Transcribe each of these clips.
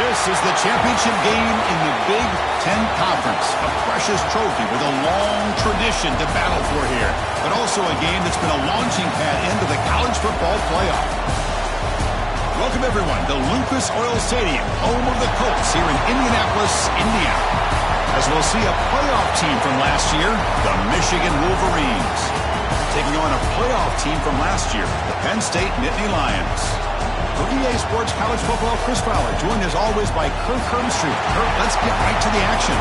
This is the championship game in the Big Ten Conference. A precious trophy with a long tradition to battle for here. But also a game that's been a launching pad into the college football playoff. Welcome, everyone, to Lucas Oil Stadium, home of the Colts here in Indianapolis, Indiana. As we'll see a playoff team from last year, the Michigan Wolverines, taking on a playoff team from last year, the Penn State Nittany Lions. For EA Sports College Football, Chris Fowler, joined as always by Kirk Herbstreit. Kirk, let's get right to the action.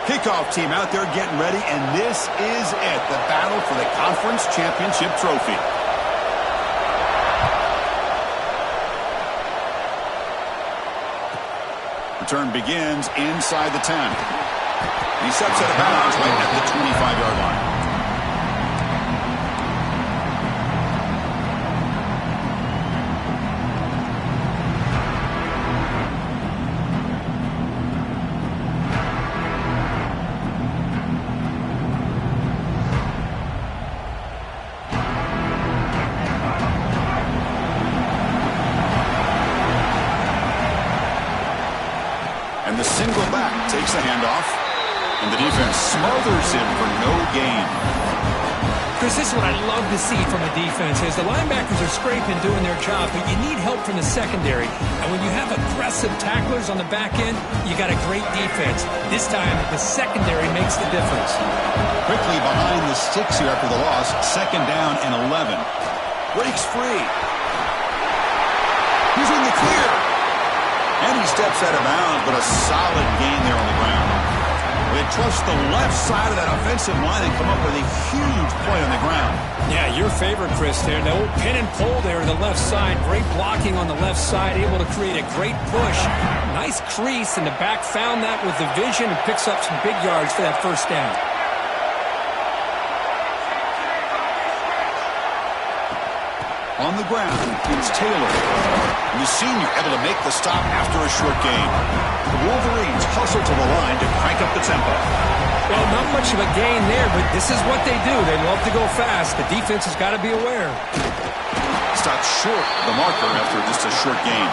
Kickoff team out there getting ready, and this is it, the battle for the conference championship trophy. Return begins inside the 10. He steps out of bounds right at the 25-yard line. And the single back takes the handoff, and the defense smothers him for no gain. Chris, this is what I love to see from a defense is the linebackers are scraping, doing their job, but you need help from the secondary. And when you have aggressive tacklers on the back end, you got a great defense. This time, the secondary makes the difference. Quickly behind the sticks here after the loss, second down and 11. Breaks free. He's in the clear. And he steps out of bounds, but a solid gain there on the ground. They trust the left side of that offensive line and come up with a huge play on the ground. Yeah, your favorite, Chris, there. The old pin and pull there to the left side. Great blocking on the left side, able to create a great push. Nice crease, and the back found that with the vision and picks up some big yards for that first down. On the ground, it's Taylor. And the senior able to make the stop after a short gain. The Wolverines hustle to the line to crank up the tempo. Well, not much of a gain there, but this is what they do. They love to go fast. The defense has got to be aware. Stopped short of the marker after just a short gain.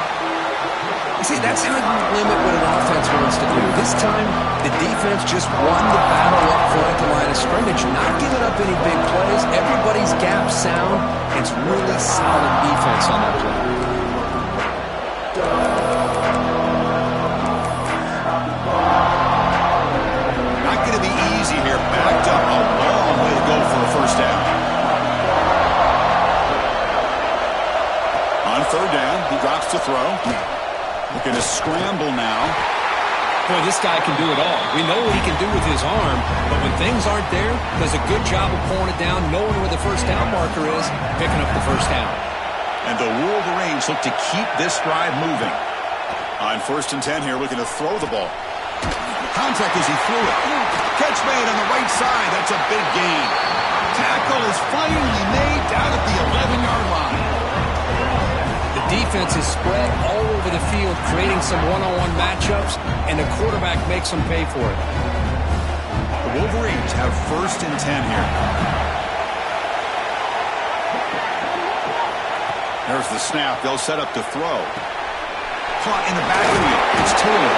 See, that's how you limit what an offense wants to do. This time, the defense just won the battle up front at the line of scrimmage, not giving up any big plays. Everybody's gap sound. It's really solid defense on that play. Not going to be easy here. Backed up a long way to go for a first down. On third down, he drops to throw. Looking to scramble now. Boy, this guy can do it all. We know what he can do with his arm, but when things aren't there, does a good job of pulling it down, knowing where the first down marker is, picking up the first down. And the Wolverines look to keep this drive moving. On 1st and 10 here, looking to throw the ball. Contact as he threw it. Catch made on the right side. That's a big gain. Tackle is finally made down at the 11-yard line. Defense is spread all over the field, creating some one-on-one matchups, and the quarterback makes them pay for it. The Wolverines have 1st and 10 here. There's the snap. They'll set up to throw. Caught in the backfield. It's Taylor.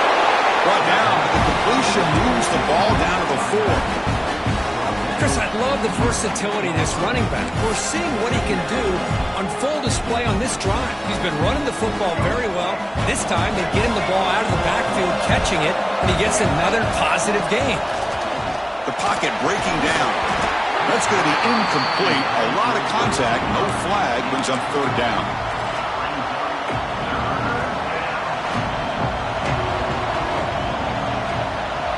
Brought down, but the completion moves the ball down to the 4. Chris, I love the versatility of this running back. We're seeing what he can do on full display on this drive. He's been running the football very well. This time, they get him the ball out of the backfield, catching it, and he gets another positive gain. The pocket breaking down. That's going to be incomplete. A lot of contact, no flag, brings up third down.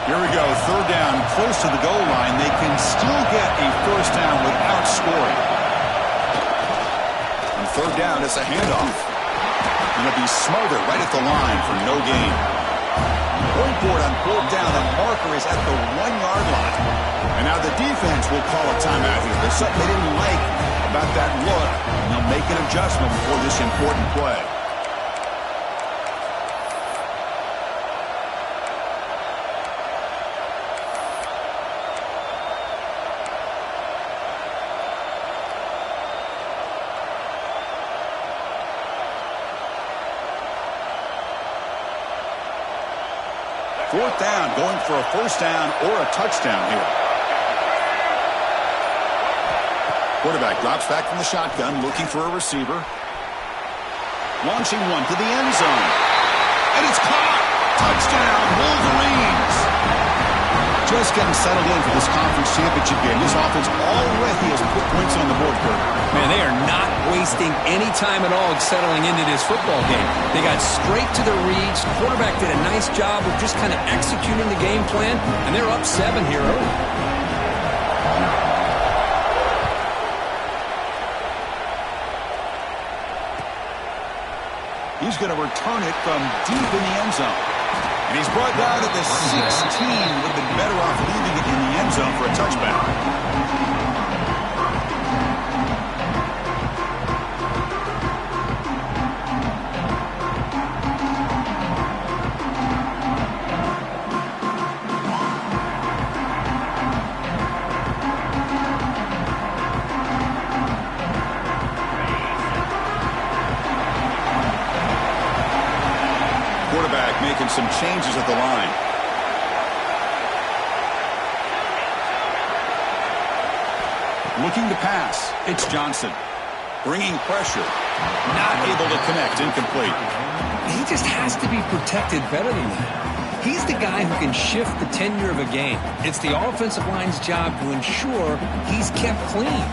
Here we go, third down, close to the goal line. They can still get a first down without scoring. third down. It's a handoff. Going to be smothered right at the line for no gain. Point board on fourth down. The marker is at the 1-yard line. And now the defense will call a timeout here. There's something they didn't like about that look. And they'll make an adjustment before this important play. Fourth down, going for a first down or a touchdown here. Quarterback drops back from the shotgun, looking for a receiver. Launching one to the end zone. And it's caught! Touchdown, Wolverines! Just getting settled in for this conference championship game. This offense already has put points on the board, Kurt. Man, they are not wasting any time at all settling into this football game. They got straight to their reads. Quarterback did a nice job of just kind of executing the game plan, and they're up 7 here early. He's going to return it from deep in the end zone. And he's brought down at the 16. Would have been better off leaving it in the end zone for a touchback. Quarterback making some changes at the line. Looking to pass. It's Johnson. Bringing pressure. Not able to connect. Incomplete. He just has to be protected better than that. He's the guy who can shift the tenure of a game. It's the offensive line's job to ensure he's kept clean.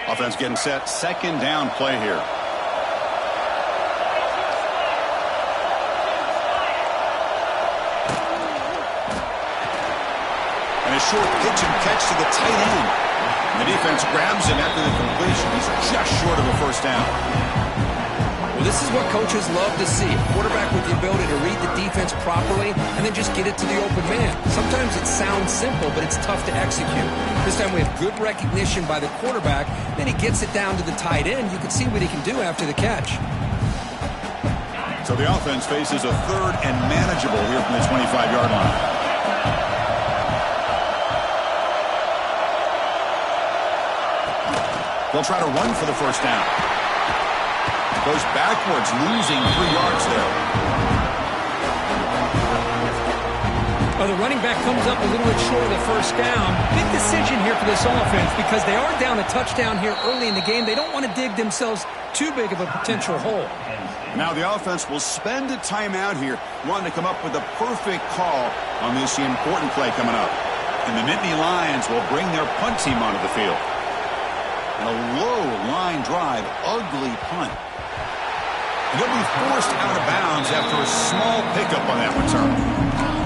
Offense getting set. Second down play here. And a short pitch and catch to the tight end. And the defense grabs him after the completion. He's just short of a first down. Well, this is what coaches love to see. A quarterback with the ability to read the defense properly and then just get it to the open man. Sometimes it sounds simple, but it's tough to execute. This time we have good recognition by the quarterback. Then he gets it down to the tight end. You can see what he can do after the catch. So the offense faces a third and manageable here from the 25-yard line. They'll try to run for the first down. Goes backwards, losing 3 yards there. Well, the running back comes up a little bit short of the first down. Big decision here for this offense because they are down a touchdown here early in the game. They don't want to dig themselves too big of a potential hole. Now the offense will spend a timeout here, wanting to come up with the perfect call on this important play coming up. And the Nittany Lions will bring their punt team onto the field. And a low line drive, ugly punt. And he'll be forced out of bounds after a small pickup on that return.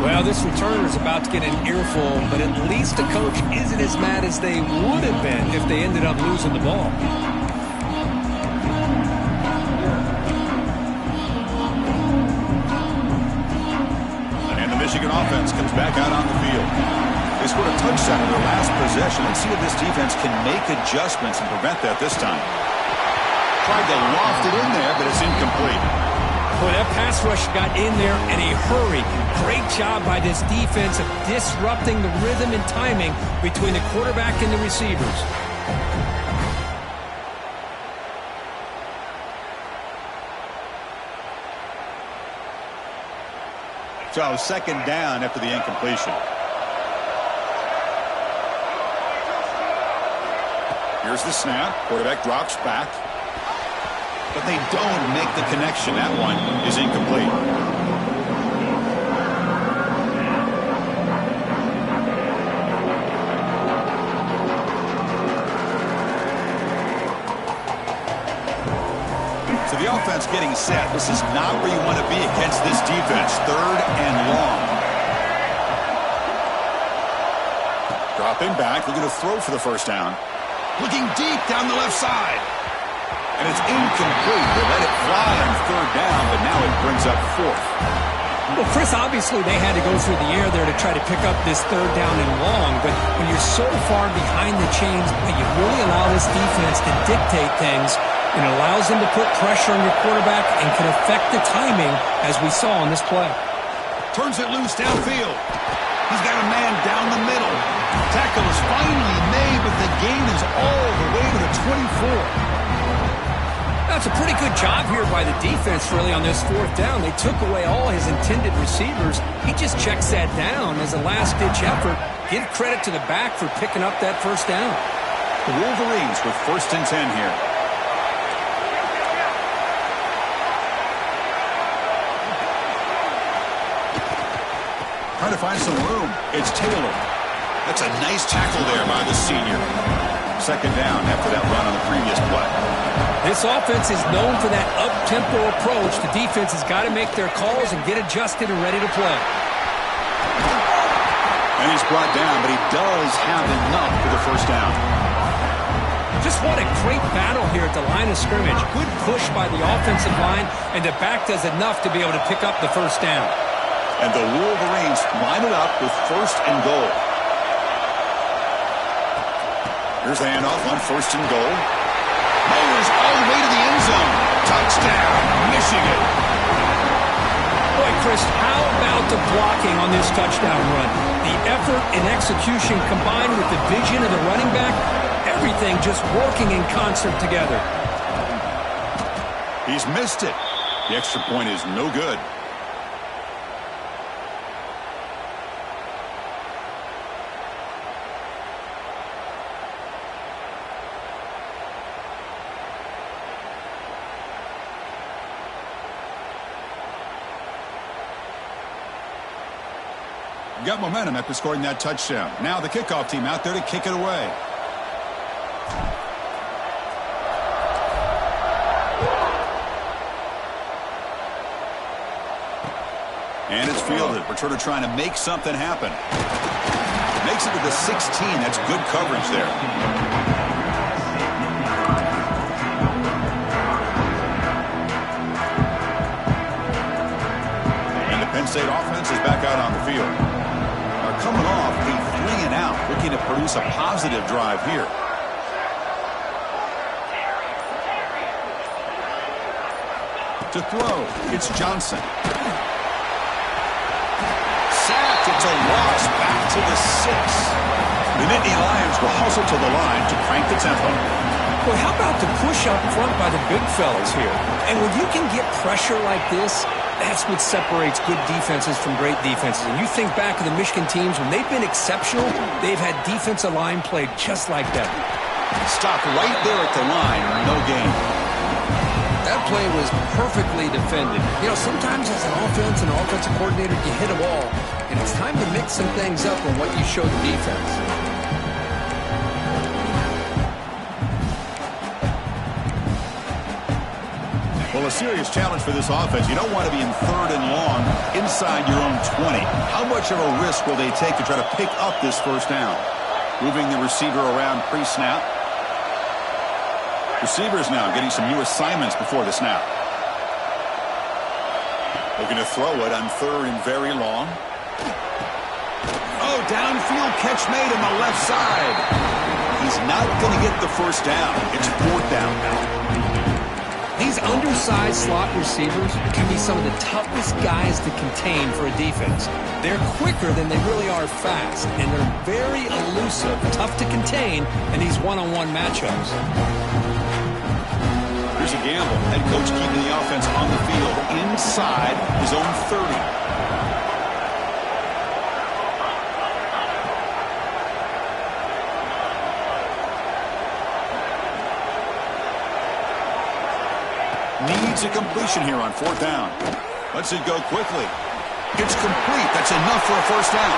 Well, this returner is about to get an earful, but at least the coach isn't as mad as they would have been if they ended up losing the ball. And the Michigan offense comes back out on the field. They scored a touchdown in their last possession. Let's see if this defense can make adjustments and prevent that this time. Tried to loft it in there, but it's incomplete. Boy, that pass rush got in there in a hurry. Great job by this defense of disrupting the rhythm and timing between the quarterback and the receivers. So second down after the incompletion. Here's the snap. Quarterback drops back. But they don't make the connection. That one is incomplete. So With the offense getting set, this is not where you want to be against this defense. 3rd and long. Dropping back, looking to throw for the first down. Looking deep down the left side. And it's incomplete. They let it fly on 3rd down, but now it brings up 4th. Well, Chris, obviously they had to go through the air there to try to pick up this 3rd down and long, but when you're so far behind the chains, you really allow this defense to dictate things, and it allows them to put pressure on your quarterback and can affect the timing, as we saw on this play. Turns it loose downfield. He's got a man down the middle. Tackle is finally made, but the gain is all the way to the 24. That's a pretty good job here by the defense, really, on this 4th down. They took away all his intended receivers. He just checks that down as a last-ditch effort. Give credit to the back for picking up that 1st down. The Wolverines with 1st and 10 here. Trying to find some room. It's Taylor. That's a nice tackle there by the senior. 2nd down after that run on the previous play. This offense is known for that up-tempo approach. The defense has got to make their calls and get adjusted and ready to play. And he's brought down, but he does have enough for the 1st down. Just what a great battle here at the line of scrimmage. Good push by the offensive line, and the back does enough to be able to pick up the 1st down. And the Wolverines line it up with 1st and goal. Here's the handoff on 1st and goal. Mowers all the way to the end zone. Touchdown, Michigan. Boy, Chris, how about the blocking on this touchdown run? The effort and execution combined with the vision of the running back, everything just working in concert together. He's missed it. The extra point is no good. Got momentum after scoring that touchdown. Now the kickoff team out there to kick it away. And it's fielded. Returner trying to make something happen. Makes it to the 16. That's good coverage there. And the Penn State offense is back out on the field. Coming off a 3 and out, looking to produce a positive drive here. To throw, it's Johnson. Sacked, it's a loss, back to the 6. The Nittany Lions will hustle to the line to crank the tempo. Well, how about the push up front by the big fellas here? And when you can get pressure like this, that's what separates good defenses from great defenses. And you think back to the Michigan teams, when they've been exceptional, they've had defensive line played just like that. Stop right there at the line, no gain. That play was perfectly defended. You know, sometimes as an offense and offensive coordinator, you hit a wall, and it's time to mix some things up on what you show the defense. Well, a serious challenge for this offense. You don't want to be in 3rd and long inside your own 20. How much of a risk will they take to try to pick up this 1st down? Moving the receiver around pre-snap. Receivers now getting some new assignments before the snap. Looking to throw it on 3rd and very long. Oh, downfield catch made on the left side. He's not going to get the 1st down. It's 4th down now. These undersized slot receivers can be some of the toughest guys to contain for a defense. They're quicker than they really are fast, and they're very elusive, tough to contain in these one-on-one matchups. Here's a gamble. Head coach keeping the offense on the field inside his own 30. Needs a completion here on 4th down. Lets it go quickly. It's complete. That's enough for a 1st down.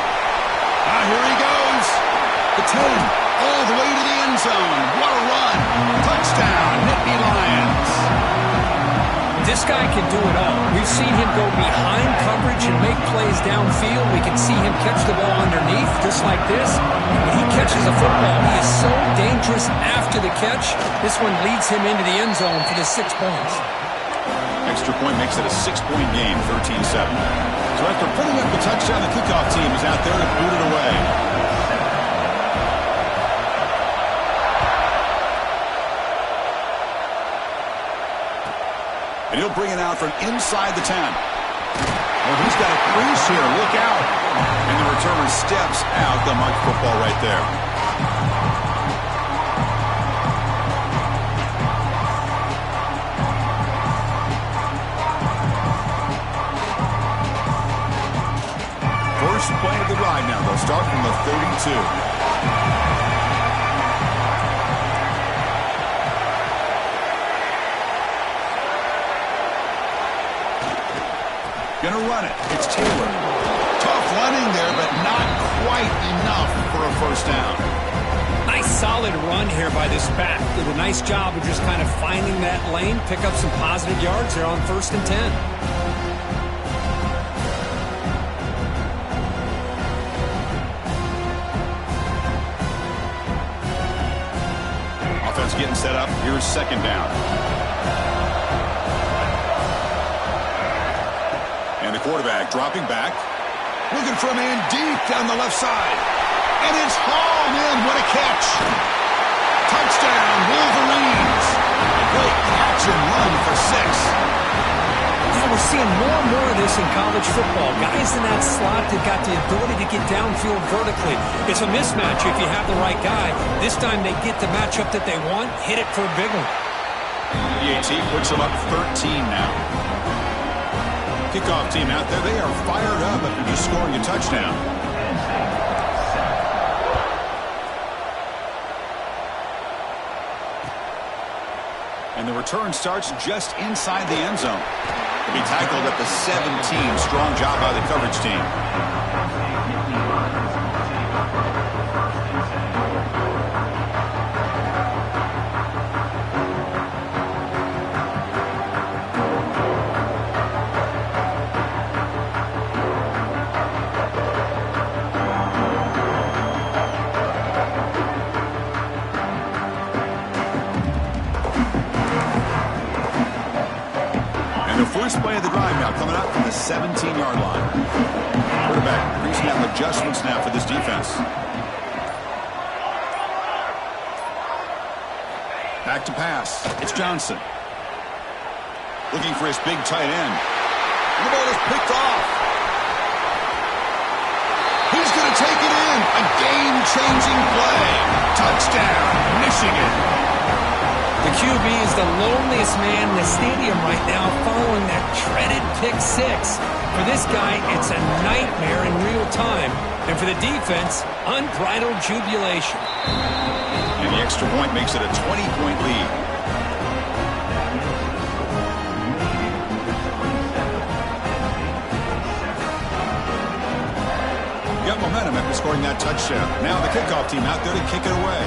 Here he goes. The 10, all the way to the end zone. What a run. Touchdown, Nittany Lions. guy can do it all. We've seen him go behind coverage and make plays downfield. We can see him catch the ball underneath, just like this. When he catches a football, he is so dangerous after the catch. This one leads him into the end zone for the 6 points. Extra point makes it a 6-point game, 13-7. So after putting up the touchdown, the kickoff team is out there to boot it away. And he'll bring it out from inside the 10. Oh, he's got a crease here. Look out. And the returner steps out. The mark football right there. First play of the drive now. They'll start from the 32. Gonna run it. It's Taylor. Tough running there, but not quite enough for a first down. Nice solid run here by this back. Did a nice job of just kind of finding that lane, pick up some positive yards there on 1st and 10. Offense getting set up. Here's 2nd down. And the quarterback dropping back. Looking for a man deep down the left side. And it's hauled in. What a catch. Touchdown, Wolverines. Great catch and run for 6. Yeah, we're seeing more and more of this in college football. Guys in that slot that got the ability to get downfield vertically. It's a mismatch if you have the right guy. This time they get the matchup that they want, hit it for a big one. The AT puts them up 13 now. Kickoff team out there, they are fired up after just scoring a touchdown. And the return starts just inside the end zone. He'll be tackled at the 17. Strong job by the coverage team. First play of the drive now coming up from the 17-yard line. Quarterback increasing out adjustments now for this defense. Back to pass. It's Johnson. Looking for his big tight end. And the ball is picked off. He's going to take it in. A game-changing play. Touchdown, Michigan. The QB is the loneliest man in the stadium right now following that dreaded pick 6. For this guy, it's a nightmare in real time. And for the defense, unbridled jubilation. And the extra point makes it a 20-point lead. Got momentum after scoring that touchdown. Now the kickoff team out there to kick it away.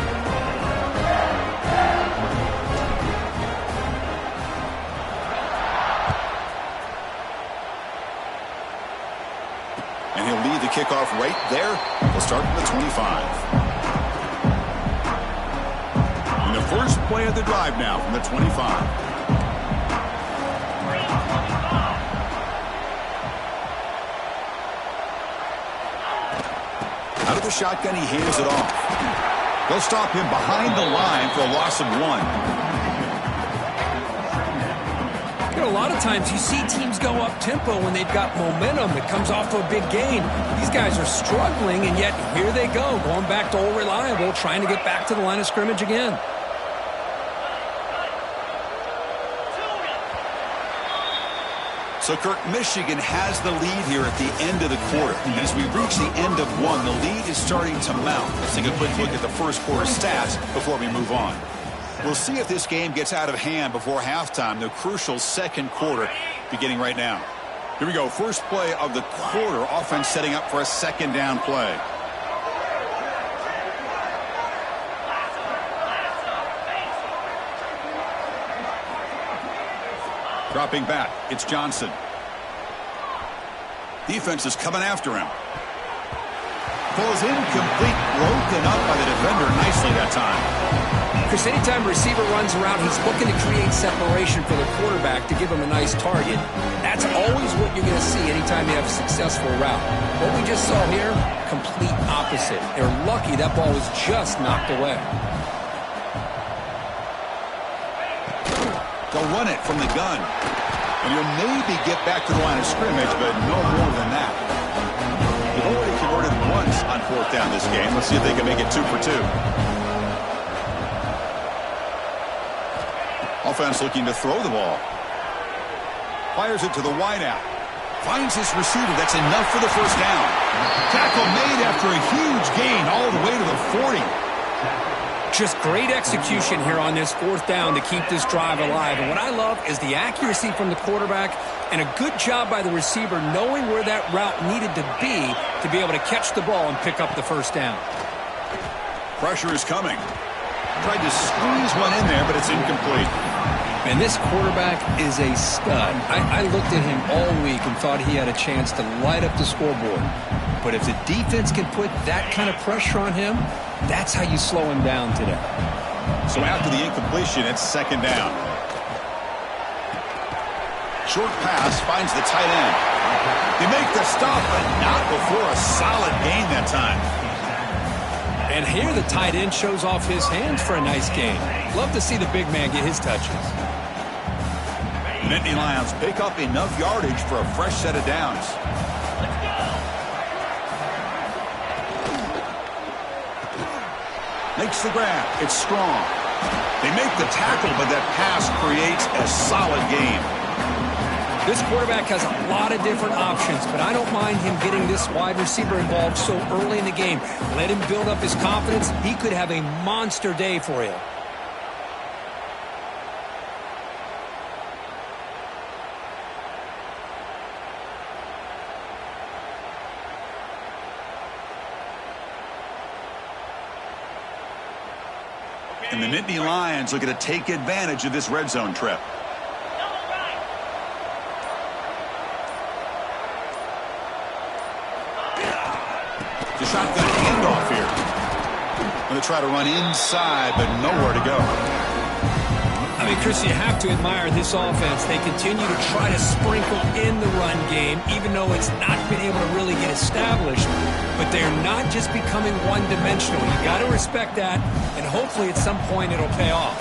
And he'll lead the kickoff right there. We'll start from the 25. And the first play of the drive now from the 25. Out of the shotgun, he hands it off. They'll stop him behind the line for a loss of 1. A lot of times you see teams go up-tempo when they've got momentum. It comes off to a big gain. These guys are struggling, and yet here they go, going back to old reliable, trying to get back to the line of scrimmage again. So, Kirk, Michigan has the lead here at the end of the quarter. And as we reach the end of 1, the lead is starting to mount. Let's take a quick look at the first quarter stats before we move on. We'll see if this game gets out of hand before halftime, the crucial second quarter beginning right now. Here we go. First play of the quarter. Offense setting up for a second down play. Dropping back, it's Johnson. Defense is coming after him. Falls incomplete, broken up by the defender nicely that time. Chris, anytime a receiver runs around, he's looking to create separation for the quarterback to give him a nice target. That's always what you're going to see anytime you have a successful route. What we just saw here, complete opposite. They're lucky that ball was just knocked away. They'll run it from the gun. And you'll maybe get back to the line of scrimmage, but no more than that. They've already converted once on 4th down this game. Let's see if they can make it 2 for 2. Offense looking to throw the ball. Fires it to the wideout. Finds his receiver. That's enough for the first down. Tackle made after a huge gain all the way to the 40. Just great execution here on this 4th down to keep this drive alive. And what I love is the accuracy from the quarterback and a good job by the receiver knowing where that route needed to be able to catch the ball and pick up the first down. Pressure is coming. Tried to squeeze one in there, but it's incomplete. And this quarterback is a stud. I looked at him all week and thought he had a chance to light up the scoreboard. But if the defense can put that kind of pressure on him, that's how you slow him down today. So after the incompletion, it's 2nd down. Short pass finds the tight end. They make the stop, but not before a solid gain that time. And here the tight end shows off his hands for a nice gain. Love to see the big man get his touches. Nittany Lions pick up enough yardage for a fresh set of downs. Makes the grab. It's strong. They make the tackle, but that pass creates a solid gain. This quarterback has a lot of different options, but I don't mind him getting this wide receiver involved so early in the game. Let him build up his confidence. He could have a monster day for you. And the Nittany Lions looking to take advantage of this red zone trip. The shotgun handoff here. Going to try to run inside, but nowhere to go. I mean, Chris, you have to admire this offense. They continue to try to sprinkle in the run game, even though it's not been able to really get established. But they're not just becoming one-dimensional. You got to respect that, and hopefully at some point it'll pay off.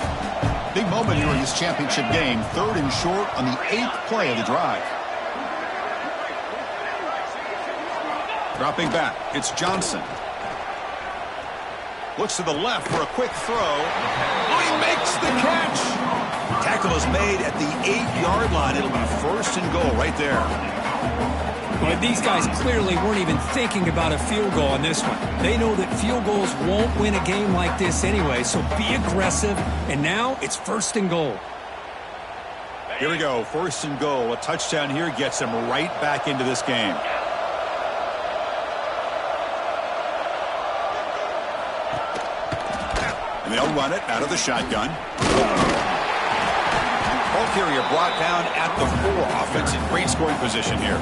Big moment here in this championship game. 3rd and short on the 8th play of the drive. Dropping back, it's Johnson. Looks to the left for a quick throw. Oh, he makes the catch. Tackle is made at the 8-yard line. It'll be 1st and goal right there. But these guys clearly weren't even thinking about a field goal on this one. They know that field goals won't win a game like this anyway, so be aggressive. And now it's 1st and goal. Here we go, 1st and goal. A touchdown here gets them right back into this game. And they'll run it out of the shotgun. Ball carrier brought down at the 4. Offense in great scoring position here.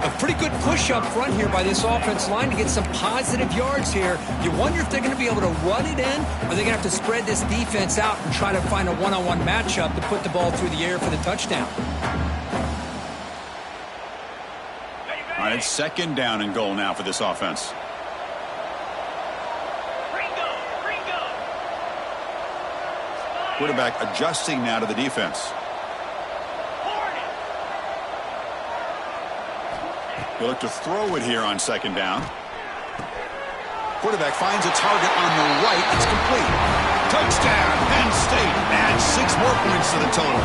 A pretty good push up front here by this offense line to get some positive yards here. You wonder if they're going to be able to run it in, or they're going to have to spread this defense out and try to find a one-on-one matchup to put the ball through the air for the touchdown. All right, it's 2nd down and goal now for this offense. Quarterback adjusting now to the defense. They look to throw it here on 2nd down. Quarterback finds a target on the right. It's complete. Touchdown, Penn State. Adds 6 more points to the total.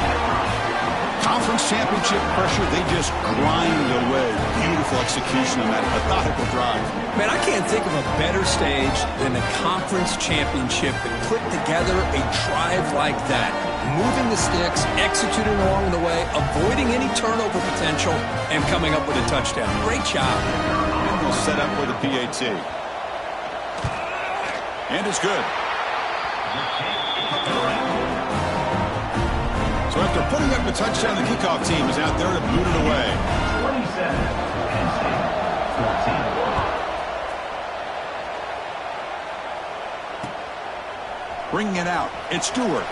Conference championship pressure, they just grind away. Beautiful execution on that methodical drive. Man, I can't think of a better stage than the conference championship to put together a drive like that. Moving the sticks, executing along the way, avoiding any turnover potential, and coming up with a touchdown. Great job. And we'll set up with a PAT. And it's good. So after putting up a touchdown, the kickoff team is out there to boot it away. 27, Penn State, 14. Bringing it out, it's Stewart.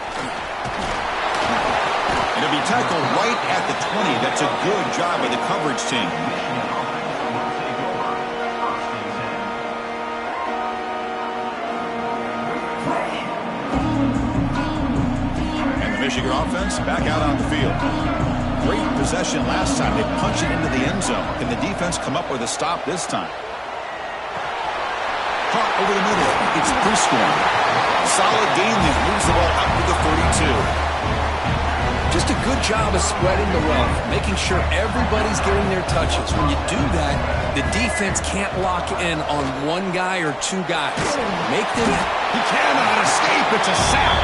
And it'll be tackled right at the 20. That's a good job by the coverage team. Michigan offense back out on the field. Great possession last time. They punched it into the end zone. Can the defense come up with a stop this time? Caught over the middle. It's Prescorn. Solid game that moves the ball up to the 42. Just a good job of spreading the wealth, making sure everybody's getting their touches. When you do that, the defense can't lock in on one guy or two guys. Make them... He cannot escape. It's a sack.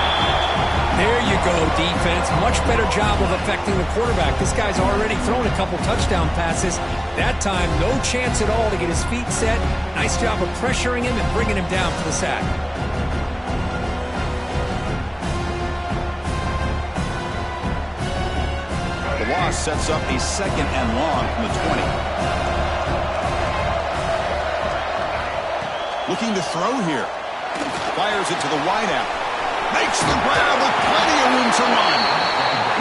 There you go, defense. Much better job of affecting the quarterback. This guy's already thrown a couple touchdown passes. That time, no chance at all to get his feet set. Nice job of pressuring him and bringing him down for the sack. The loss sets up a 2nd and long from the 20. Looking to throw here. Fires it to the wideout. Makes the grab with plenty of room to run.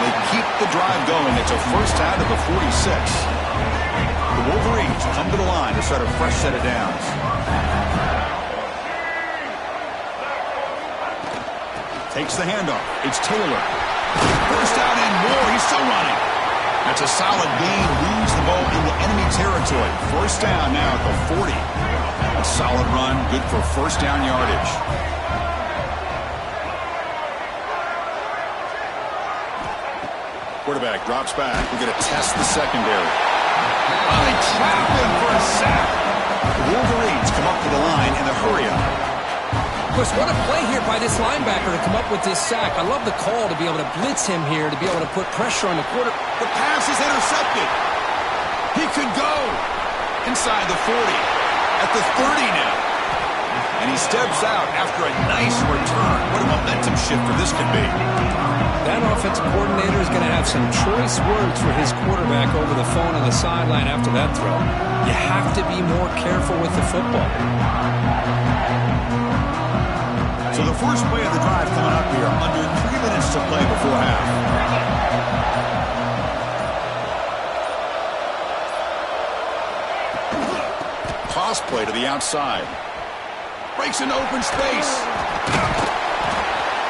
They keep the drive going. It's a first out of the 46. The Wolverines come to the line to start a fresh set of downs. Takes the handoff. It's Taylor. First down and more. He's still running. That's a solid gain. Moves the ball into enemy territory. First down now at the 40. A solid run. Good for first down yardage. Quarterback drops back. We're going to test the secondary. Oh, they trap him for a sack. The Wolverines come up to the line in a hurry-up. Of course, what a play here by this linebacker to come up with this sack. I love the call to be able to blitz him here, to be able to put pressure on the quarter. The pass is intercepted. He could go inside the 40. At the 30 now. And he steps out after a nice return. What a momentum shifter this could be. That offensive coordinator is going to have some choice words for his quarterback over the phone on the sideline after that throw. You have to be more careful with the football. So the first play of the drive coming up here. Under 3 minutes to play before half. Toss play to the outside. Breaks into open space.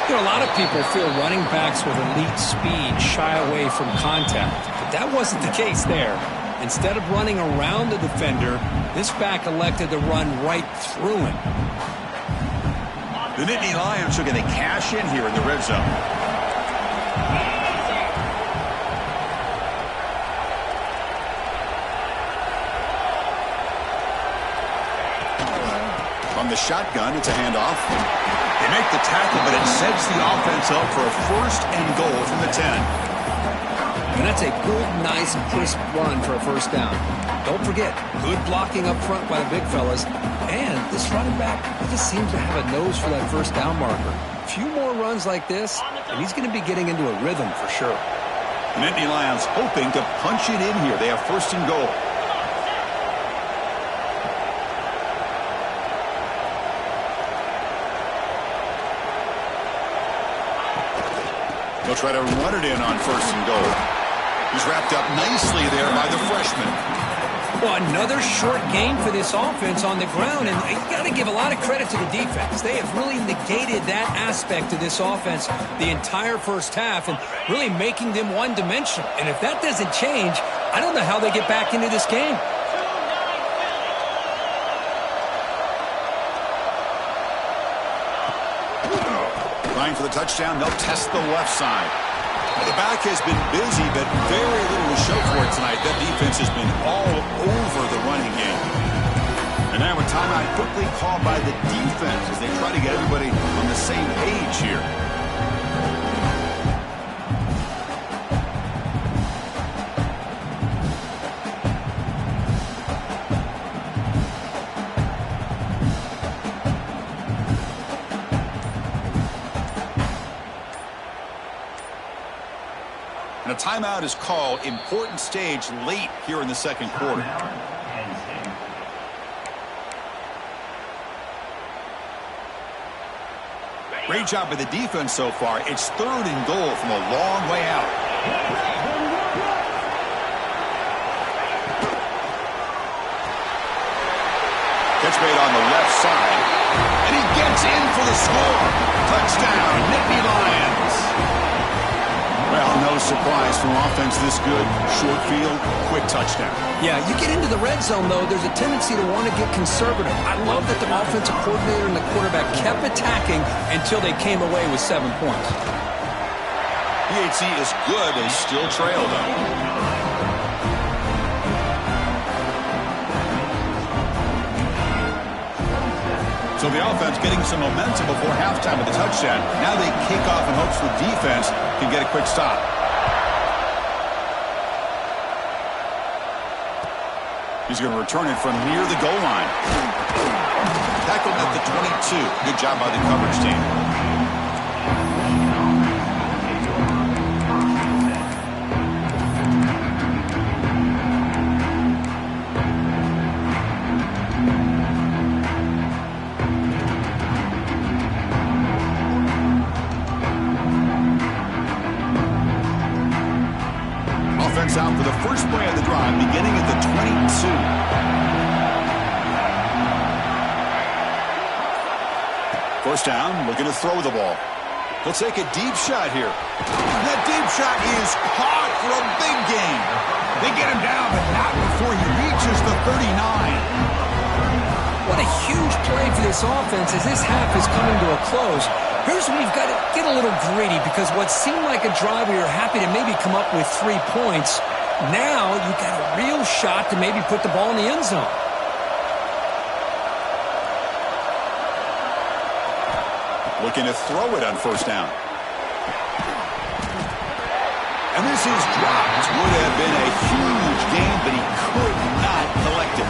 You know, a lot of people feel running backs with elite speed shy away from contact. But that wasn't the case there. Instead of running around the defender, this back elected to run right through him. The Nittany Lions are going to cash in here in the red zone. From the shotgun, it's a handoff. They make the tackle, but it sets the offense up for a first and goal from the 10. And that's a good, nice, crisp run for a first down. Don't forget, good blocking up front by the big fellas. And this running back just seems to have a nose for that first down marker. A few more runs like this, and he's going to be getting into a rhythm for sure. The Nittany Lions hoping to punch it in here. They have first and goal. They'll try to run it in on first and goal. He's wrapped up nicely there by the freshman. Well, another short game for this offense on the ground, and you got to give a lot of credit to the defense. They have really negated that aspect of this offense the entire first half and really making them one-dimensional. And if that doesn't change, I don't know how they get back into this game. Trying for the touchdown, they'll test the left side. The back has been busy, but very little to show for it tonight. That defense has been all over the running game. And now a timeout quickly called by the defense as they try to get everybody on the same page here. And a timeout is called. Important stage late here in the second quarter. Great job by the defense so far. It's 3rd and goal from a long way out. Catch made on the left side. And he gets in for the score. Touchdown, Nittany Lions. Well, no surprise from offense this good. Short field, quick touchdown. Yeah, you get into the red zone, though, there's a tendency to want to get conservative. I love that the offensive coordinator and the quarterback kept attacking until they came away with 7 points. PHC is good. They still trail, though. So the offense getting some momentum before halftime with the touchdown. Now they kick off in hopes the defense can get a quick stop. He's going to return it from near the goal line. Tackled at the 22. Good job by the coverage team. Out for the first play of the drive, beginning at the 22. First down, looking to throw the ball. He'll take a deep shot here. That deep shot is caught for a big gain. They get him down, but not before he reaches the 39. What a huge play for this offense as this half is coming to a close. Here's where you've got to get a little greedy, because what seemed like a drive where you're happy to maybe come up with 3 points, now you've got a real shot to maybe put the ball in the end zone. Looking to throw it on first down. And this is dropped. Would have been a huge gain, but he could not collect it.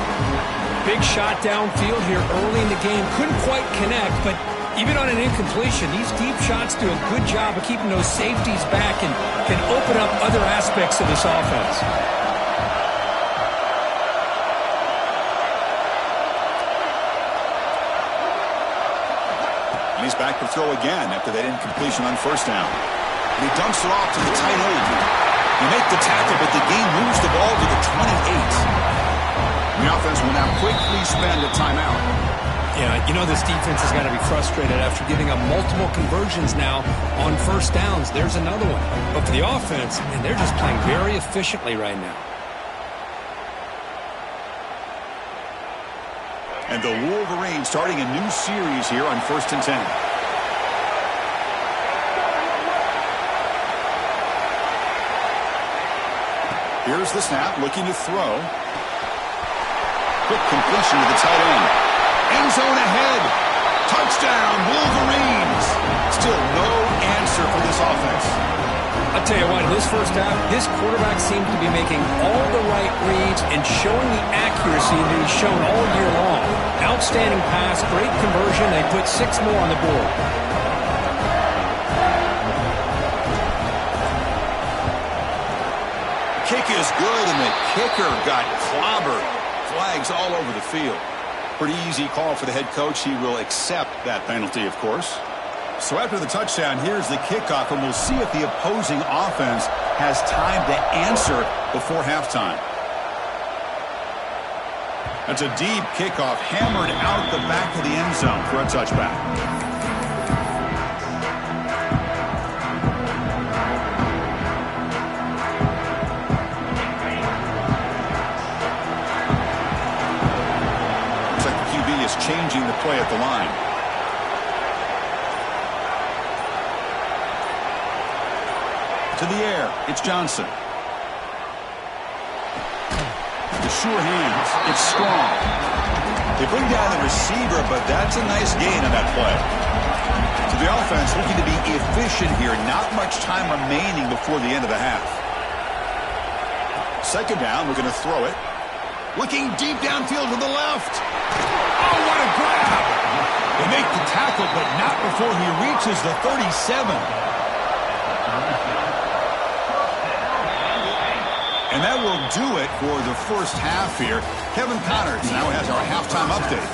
Big shot downfield here early in the game. Couldn't quite connect, but even on an incompletion, these deep shots do a good job of keeping those safeties back and can open up other aspects of this offense. And he's back to throw again after that incompletion on first down. And he dumps it off to the tight end. He makes the tackle, but the game moves the ball to the 28. The offense will now quickly spend a timeout. Yeah, you know this defense has got to be frustrated after giving up multiple conversions now on first downs. There's another one. But for the offense, and they're just playing very efficiently right now. And the Wolverines starting a new series here on 1st and 10. Here's the snap, looking to throw. Quick completion to the tight end. End zone ahead. Touchdown, Wolverines. Still no answer for this offense. I'll tell you what, in this first half, this quarterback seems to be making all the right reads and showing the accuracy that he's shown all year long. Outstanding pass, great conversion. They put 6 more on the board. Kick is good, and the kicker got clobbered. Flags all over the field. Pretty easy call for the head coach. He will accept that penalty, of course. So after the touchdown, here's the kickoff, and we'll see if the opposing offense has time to answer before halftime. That's a deep kickoff, hammered out the back of the end zone for a touchback. Changing the play at the line. To the air, it's Johnson. The sure hands, it's Strong. They bring down the receiver, but that's a nice gain on that play. To the offense, looking to be efficient here. Not much time remaining before the end of the half. Second down, we're going to throw it. Looking deep downfield to the left. Oh, what a grab! They make the tackle, but not before he reaches the 37. And that will do it for the first half here. Kevin Connors now has our halftime update.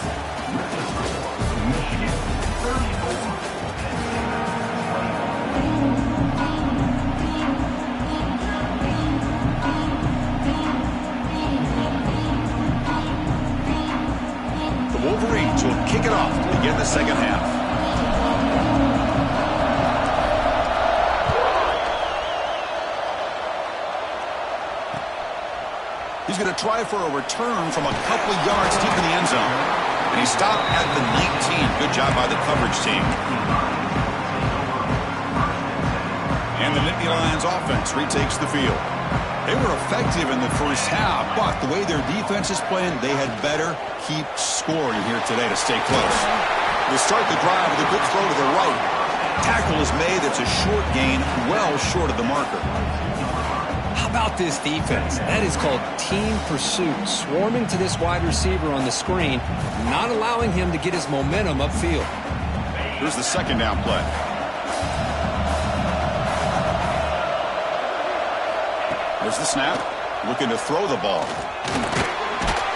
The Wolverines will kick it off to begin the second half. He's going to try for a return from a couple of yards deep in the end zone. And he stopped at the 19. Good job by the coverage team. And the Nittany Lions offense retakes the field. They were effective in the first half, but the way their defense is playing, they had better keep scoring here today to stay close. They start the drive with a good throw to the right. Tackle is made. That's a short gain, well short of the marker. How about this defense? That is called team pursuit. Swarming to this wide receiver on the screen, not allowing him to get his momentum upfield. Here's the second down play. There's the snap. Looking to throw the ball.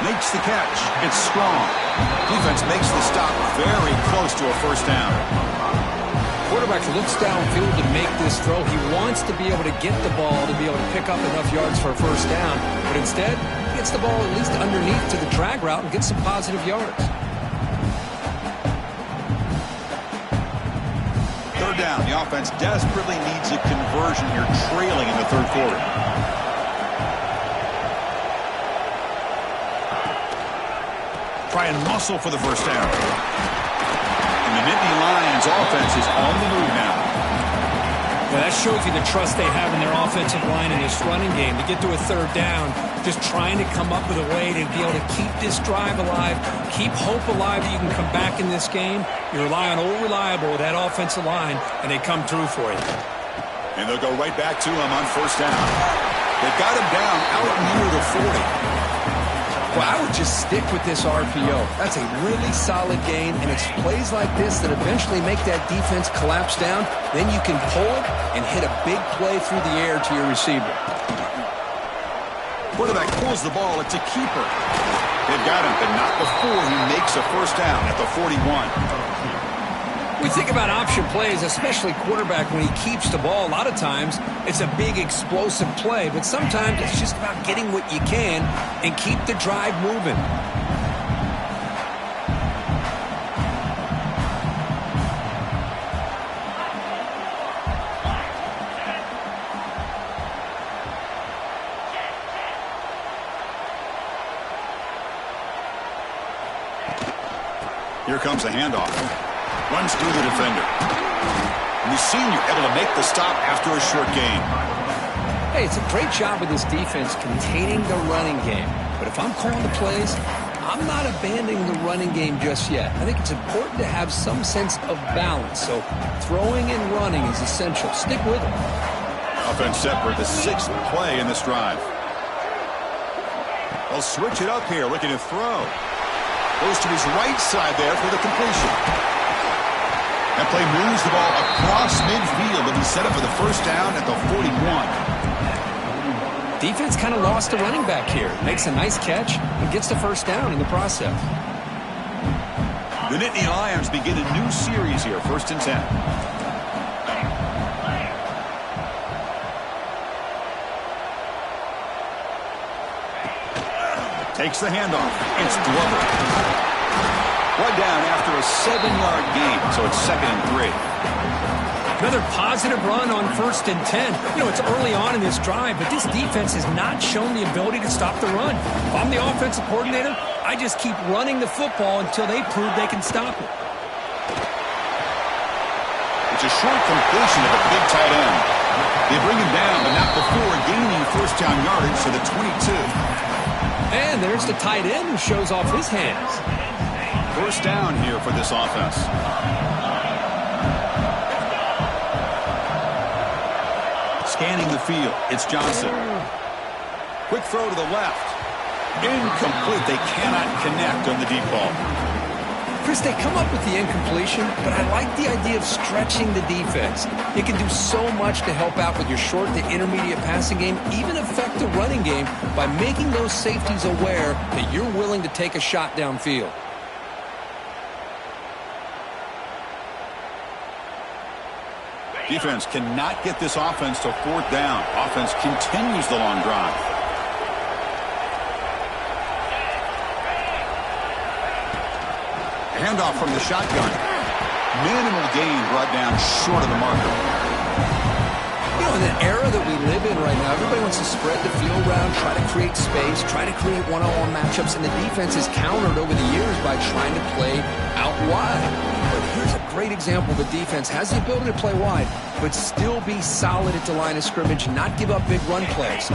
Makes the catch. It's strong. Defense makes the stop very close to a first down. Quarterback looks downfield to make this throw. He wants to be able to get the ball to be able to pick up enough yards for a first down. But instead, he gets the ball at least underneath to the drag route and gets some positive yards. Third down. The offense desperately needs a conversion here, trailing in the third quarter. Try and muscle for the first down. And the Nittany Lions offense is on the move now. Well, that shows you the trust they have in their offensive line in this running game. To get to a third down, just trying to come up with a way to be able to keep this drive alive, keep hope alive that you can come back in this game. You rely on old reliable with that offensive line, and they come through for you. And they'll go right back to him on first down. They've got him down out near the 40. Well, I would just stick with this RPO. That's a really solid gain, and it's plays like this that eventually make that defense collapse down. Then you can pull it and hit a big play through the air to your receiver. Quarterback pulls the ball. It's a keeper. They've got him, but not before he makes a first down at the 41. We think about option plays, especially quarterback, when he keeps the ball. A lot of times, it's a big explosive play, but sometimes it's just about getting what you can and keep the drive moving. Here comes a handoff. Runs through the defender. And the senior able to make the stop after a short gain. Hey, it's a great job of this defense containing the running game. But if I'm calling the plays, I'm not abandoning the running game just yet. I think it's important to have some sense of balance. So throwing and running is essential. Stick with it. Offense set for the 6th play in this drive. They'll switch it up here, looking to throw. Goes to his right side there for the completion. That play moves the ball across midfield, and he set up for the first down at the 41. Defense kind of lost the running back here. Makes a nice catch and gets the first down in the process. The Nittany Lions begin a new series here, 1st and 10. Takes the handoff. It's Glover. One down after a 7-yard gain, so it's 2nd and 3. Another positive run on 1st and 10. You know, it's early on in this drive, but this defense has not shown the ability to stop the run. If I'm the offensive coordinator, I just keep running the football until they prove they can stop it. It's a short completion of a big tight end. They bring him down, but not before gaining first down yardage to the 22. And there's the tight end who shows off his hands. First down here for this offense. Scanning the field, it's Johnson. Quick throw to the left. Incomplete. They cannot connect on the deep ball. Chris, they come up with the incompletion, but I like the idea of stretching the defense. It can do so much to help out with your short to intermediate passing game, even affect the running game by making those safeties aware that you're willing to take a shot downfield. Defense cannot get this offense to fourth down. Offense continues the long drive. Handoff from the shotgun. Minimal gain brought down short of the marker. You know, in the era that we live in right now, everybody wants to spread the field around, try to create space, try to create one-on-one matchups, and the defense is countered over the years by trying to play out wide. But here's a great example. The defense has the ability to play wide, but still be solid at the line of scrimmage, not give up big run plays.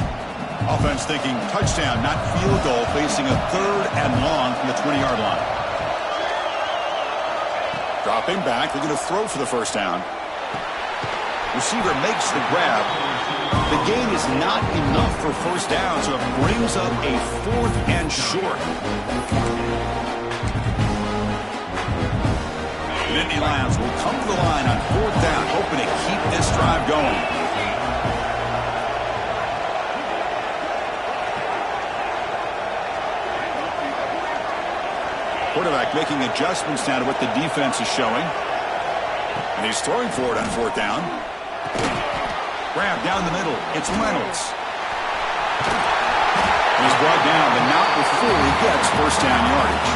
Offense thinking touchdown, not field goal, facing a 3rd and long from the 20-yard line. Dropping back, they're going to throw for the first down. Receiver makes the grab. The gain is not enough for first down, so it brings up a 4th and short. Nittany Lions will come to the line on 4th down, hoping to keep this drive going. Quarterback making adjustments now to what the defense is showing. And he's throwing for it on 4th down. Grab down the middle. It's Reynolds. He's brought down, but not before he gets first down yardage.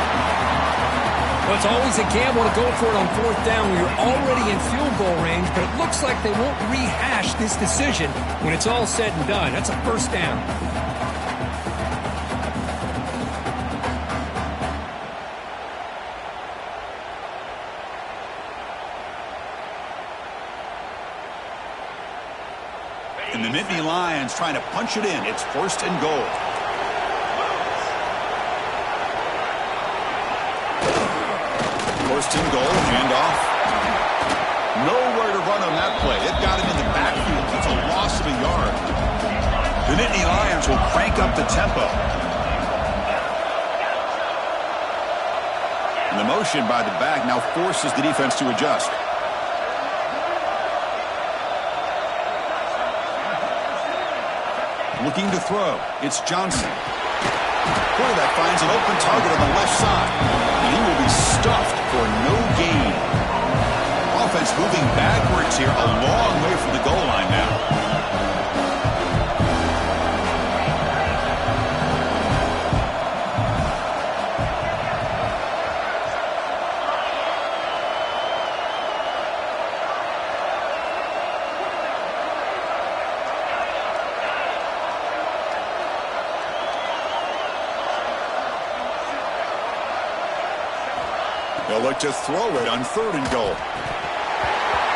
Well, it's always a gamble to go for it on 4th down when you're already in field goal range, but it looks like they won't rehash this decision when it's all said and done. That's a first down. And the Nittany Lions trying to punch it in. It's 1st and goal. First and goal, handoff. Nowhere to run on that play. It got him in the backfield. It's a loss of a yard. The Nittany Lions will crank up the tempo. And the motion by the back now forces the defense to adjust. Looking to throw. It's Johnson. Quarterback finds an open target on the left side. And he will be stuffed for no gain. Offense moving backwards here, a long way from the goal line now. They'll look to throw it on 3rd and goal.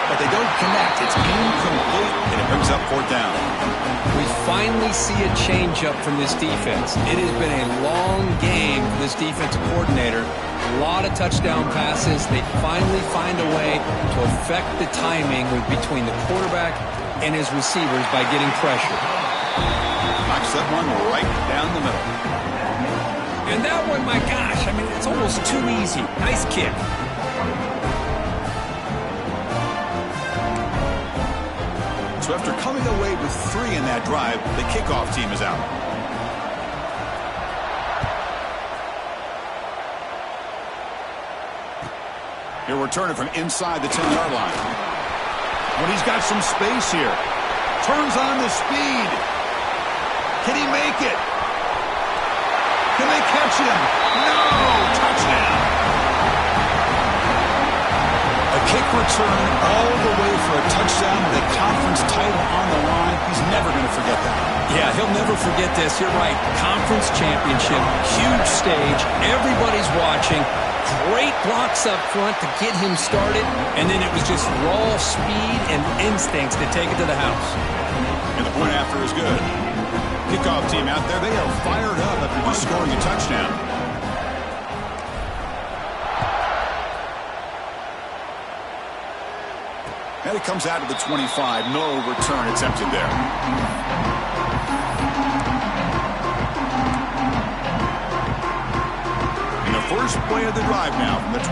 But they don't connect. It's incomplete, and it brings up 4th down. We finally see a change-up from this defense. It has been a long game for this defensive coordinator. A lot of touchdown passes. They finally find a way to affect the timing between the quarterback and his receivers by getting pressure. Knocks that one right down the middle. And that one, my gosh, I mean, it's almost too easy. Nice kick. So after coming away with 3 in that drive, the kickoff team is out. He'll return it from inside the 10-yard line. When he's got some space here. Turns on the speed. Can he make it? Can they catch him? No! Touchdown! A kick return all the way for a touchdown with a conference title on the line. He's never going to forget that. Yeah, he'll never forget this. You're right. Conference championship, huge stage. Everybody's watching. Great blocks up front to get him started. And then it was just raw speed and instincts to take it to the house. And the point after is good. Kickoff team out there, they are fired up after just scoring a touchdown. And it comes out of the 25. No return attempted there. In the first First play of the drive now from the 25.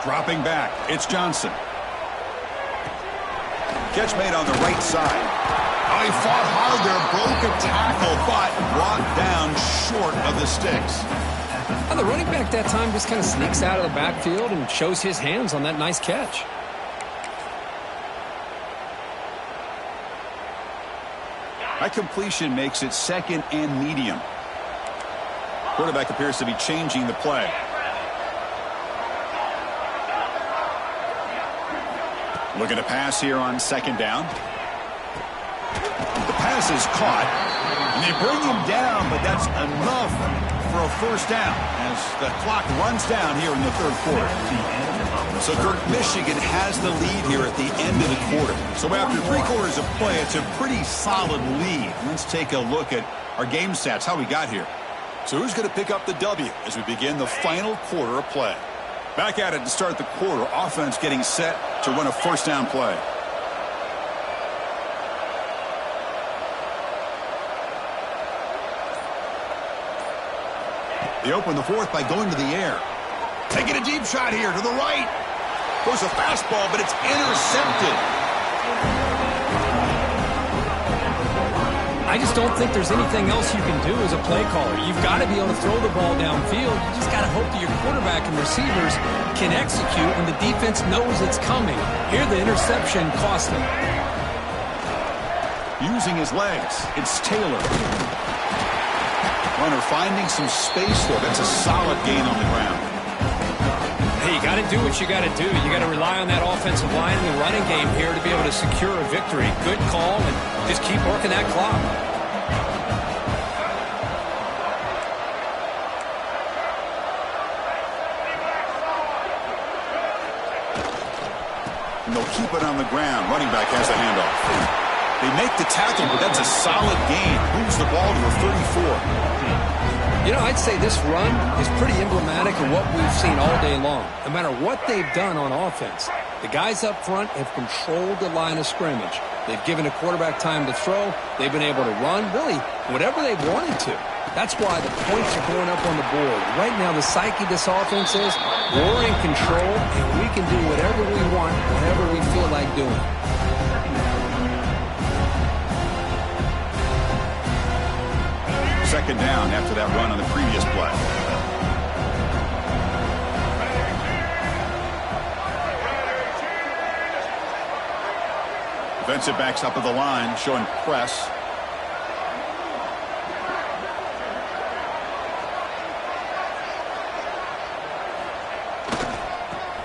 Dropping back, it's Johnson. Catch made on the right side. Oh, he fought hard there, broke a tackle, but brought down short of the sticks. Well, the running back that time just kind of sneaks out of the backfield and shows his hands on that nice catch. That completion makes it second and medium. Quarterback appears to be changing the play. Looking to pass here on second down. The pass is caught, and they bring him down, but that's enough for a first down as the clock runs down here in the third quarter. So, Kirk, Michigan has the lead here at the end of the quarter. So after 3 quarters of play, it's a pretty solid lead. Let's take a look at our game stats, how we got here. So who's going to pick up the W as we begin the final quarter of play? Back at it to start the quarter. Offense getting set to run a first down play. They open the fourth by going to the air. Taking a deep shot here to the right. Goes a fastball, but it's intercepted. I just don't think there's anything else you can do as a play caller. You've got to be able to throw the ball downfield. You just got to hope that your quarterback and receivers can execute when the defense knows it's coming. Here, the interception cost him. Using his legs, it's Taylor. Runner finding some space there. That's a solid gain on the ground. Hey, you got to do what you got to do. You got to rely on that offensive line in the running game here to be able to secure a victory. Good call, and just keep working that clock. And they'll keep it on the ground. Running back has the handoff. They make the tackle, but that's a solid gain. Moves the ball to a 34. You know, I'd say this run is pretty emblematic of what we've seen all day long. No matter what they've done on offense, the guys up front have controlled the line of scrimmage. They've given the quarterback time to throw. They've been able to run, really, whatever they've wanted to. That's why the points are going up on the board. Right now, the psyche of this offense is we're in control, and we can do whatever we want, whenever we feel like doing. Second down after that run on the previous play. Defensive backs up at the line, showing press.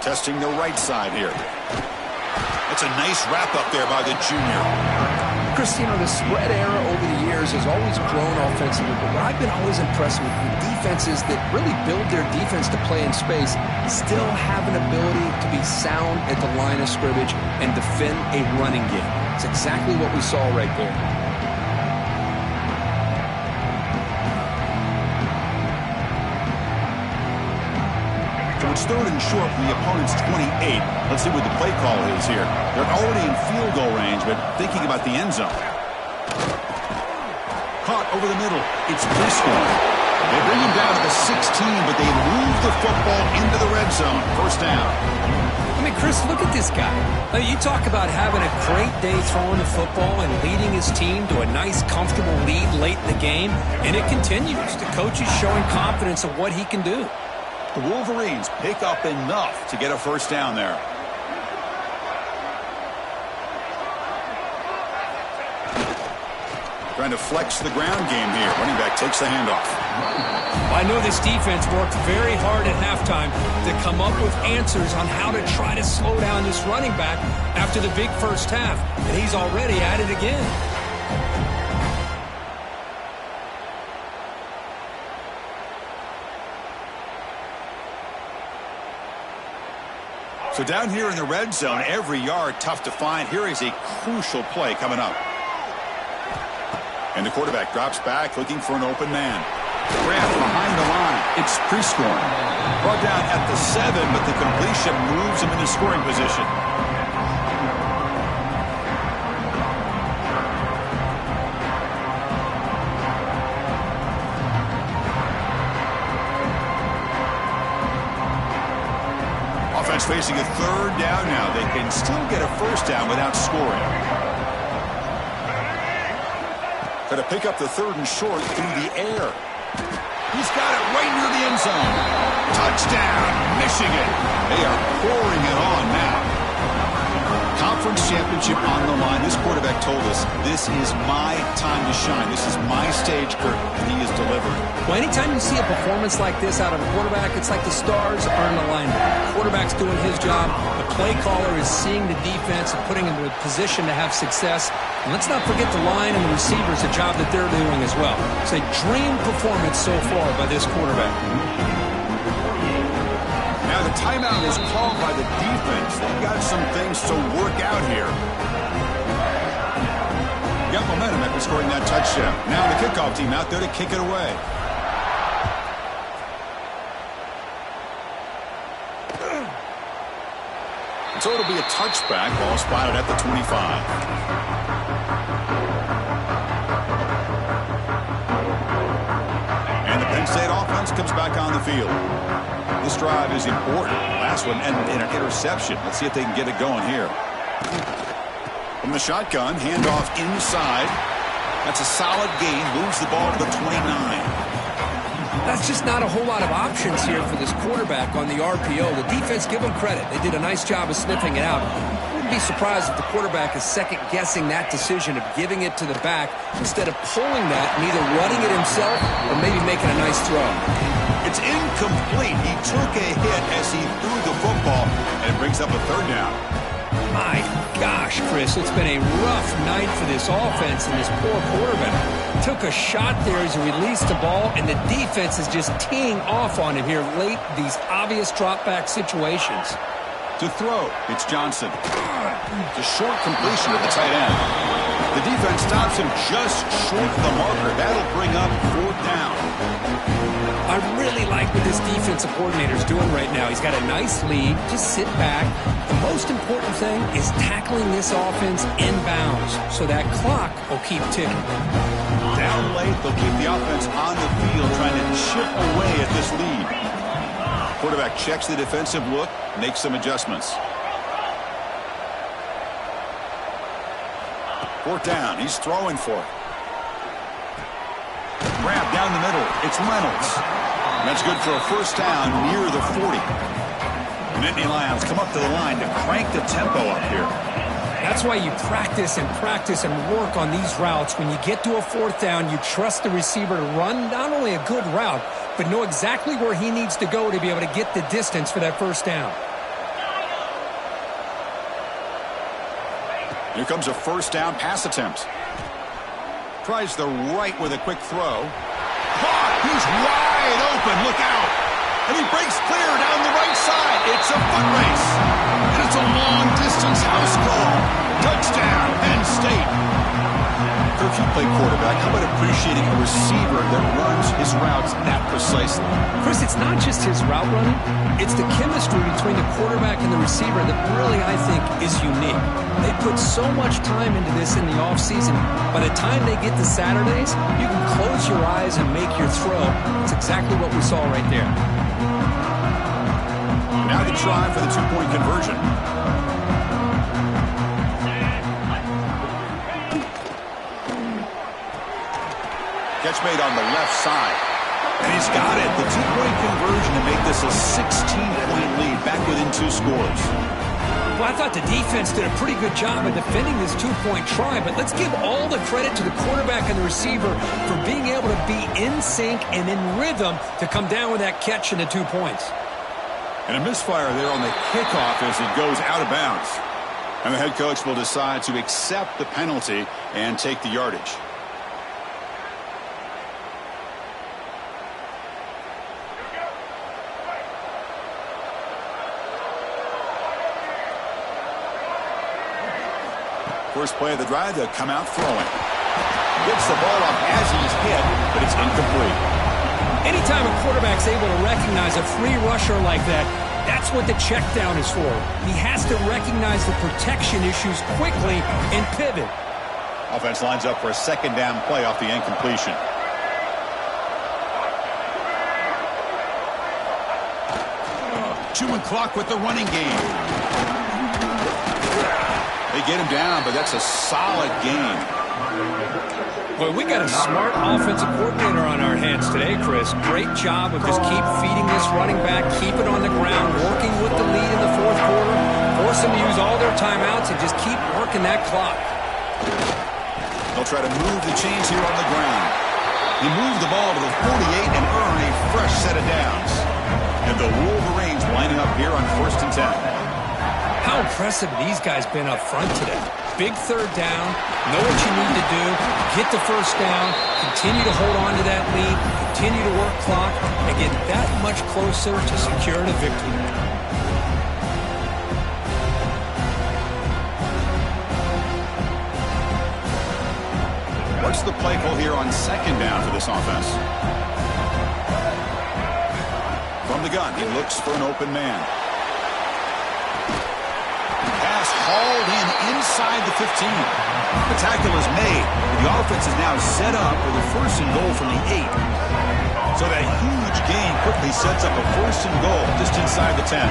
Testing the right side here. That's a nice wrap up there by the junior. Chris, you know, the spread era over the years has always grown offensively, but what I've been always impressed with the defenses that really build their defense to play in space still have an ability to be sound at the line of scrimmage and defend a running game. It's exactly what we saw right there. So it's third and short from the opponent's 28. Let's see what the play call is here. They're already in field goal range, but thinking about the end zone. Caught over the middle. It's Briscoe. They bring him down to the 16, but they move the football into the red zone. First down. I mean, Chris, look at this guy. Now, you talk about having a great day throwing the football and leading his team to a nice, comfortable lead late in the game, and it continues. The coach is showing confidence of what he can do. The Wolverines pick up enough to get a first down there. Trying to flex the ground game here. Running back takes the handoff. I know this defense worked very hard at halftime to come up with answers on how to try to slow down this running back after the big first half, and he's already at it again. So down here in the red zone, every yard tough to find. Here is a crucial play coming up. And the quarterback drops back looking for an open man. Grant behind the line. It's Prescorn. Brought down at the 7, but the completion moves him into scoring position. Defense facing a third down now. They can still get a first down without scoring. Going to pick up the third and short through the air. He's got it right near the end zone. Touchdown, Michigan. They are pouring it on now. Conference championship on the line. This quarterback told us, this is my time to shine. This is my stage, Kurt, and he is delivering. Well, anytime you see a performance like this out of a quarterback, it's like the stars are in alignment. The quarterback's doing his job. The play caller is seeing the defense and putting him in a position to have success. And let's not forget the line and the receivers, the job that they're doing as well. It's a dream performance so far by this quarterback. Now the timeout is called by the defense. They've got some things to work out here. Got momentum after scoring that touchdown. Now the kickoff team out there to kick it away. So it'll be a touchback. Ball spotted at the 25. And the Penn State offense comes back on the field. This drive is important. Last one ended in an interception. Let's see if they can get it going here. From the shotgun, handoff inside. That's a solid gain. Moves the ball to the 29. That's just not a whole lot of options here for this quarterback on the RPO. The defense, give them credit. They did a nice job of sniffing it out. Wouldn't be surprised if the quarterback is second-guessing that decision of giving it to the back instead of pulling that and either running it himself or maybe making a nice throw. It's incomplete. He took a hit as he threw the football, and it brings up a third down. My gosh, Chris, it's been a rough night for this offense and this poor quarterback. Took a shot there as he released the ball, and the defense is just teeing off on him here late, these obvious drop-back situations. To throw, it's Johnson. The short completion of the tight end. The defense stops him just short of the marker. That'll bring up fourth down. I really like what this defensive coordinator is doing right now. He's got a nice lead. Just sit back. The most important thing is tackling this offense inbounds so that clock will keep ticking. Down late, they'll keep the offense on the field trying to chip away at this lead. Quarterback checks the defensive look, makes some adjustments. Fourth down, he's throwing for it. Grab down the middle, it's Reynolds. That's good for a first down near the 40. And Nittany Lions come up to the line to crank the tempo up here. That's why you practice and work on these routes. When you get to a fourth down, you trust the receiver to run not only a good route, but know exactly where he needs to go to be able to get the distance for that first down. Here comes a first down pass attempt. Tries the right with a quick throw. Caught! He's wide open. Look out! And he breaks clear down the right side. It's a foot race. And it's a long-distance house call. Touchdown, Penn State. If you play quarterback, how about appreciating a receiver that runs his routes that precisely? Chris, it's not just his route running. It's the chemistry between the quarterback and the receiver that really, I think, is unique. They put so much time into this in the offseason. By the time they get to Saturdays, you can close your eyes and make your throw. It's exactly what we saw right there. Now the try for the two-point conversion. Catch made on the left side. And he's got it. The two-point conversion to make this a 16-point lead, back within 2 scores. Well, I thought the defense did a pretty good job of defending this two-point try, but let's give all the credit to the quarterback and the receiver for being able to be in sync and in rhythm to come down with that catch and the 2 points. And a misfire there on the kickoff as it goes out of bounds. And the head coach will decide to accept the penalty and take the yardage. First play of the drive, they'll come out throwing. Gets the ball up as he's hit, but it's incomplete. Anytime a quarterback's able to recognize a free rusher like that, that's what the check down is for. He has to recognize the protection issues quickly and pivot. Offense lines up for a second down play off the incompletion. Chewing clock with the running game. They get him down, but that's a solid game. Boy, we got a smart offensive coordinator on our hands today, Chris. Great job of just keep feeding this running back, keep it on the ground, working with the lead in the fourth quarter, force them to use all their timeouts, and just keep working that clock. They'll try to move the chains here on the ground. He moved the ball to the 48 and earned a fresh set of downs. And the Wolverines lining up here on 1st and 10. How impressive these guys been up front today. Big third down, know what you need to do, get the first down, continue to hold on to that lead, continue to work clock, and get that much closer to securing a victory. What's the play call here on 2nd down for this offense? From the gun, he looks for an open man. Pass hauled in inside the 15. The tackle is made. The offense is now set up with a 1st and goal from the 8. So that huge gain quickly sets up a 1st and goal just inside the 10.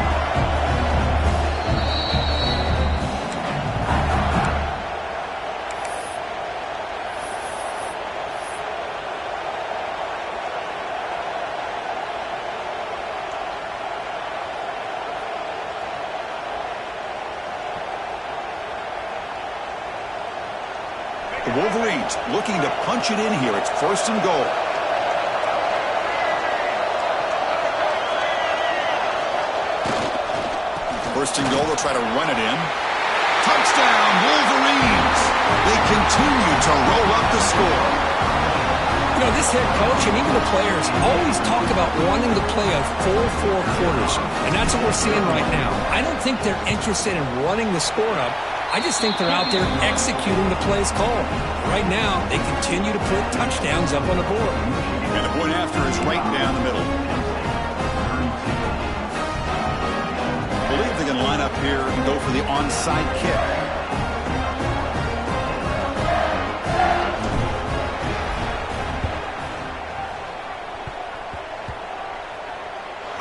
The Wolverines looking to punch it in here. It's 1st and goal. First and goal, they'll try to run it in. Touchdown, Wolverines! They continue to roll up the score. You know, this head coach and even the players always talk about wanting to play a full 4 quarters, and that's what we're seeing right now. I don't think they're interested in running the score up. I just think they're out there executing the plays called. Right now, they continue to put touchdowns up on the board. And the point after is right down the middle. I believe they're going to line up here and go for the onside kick.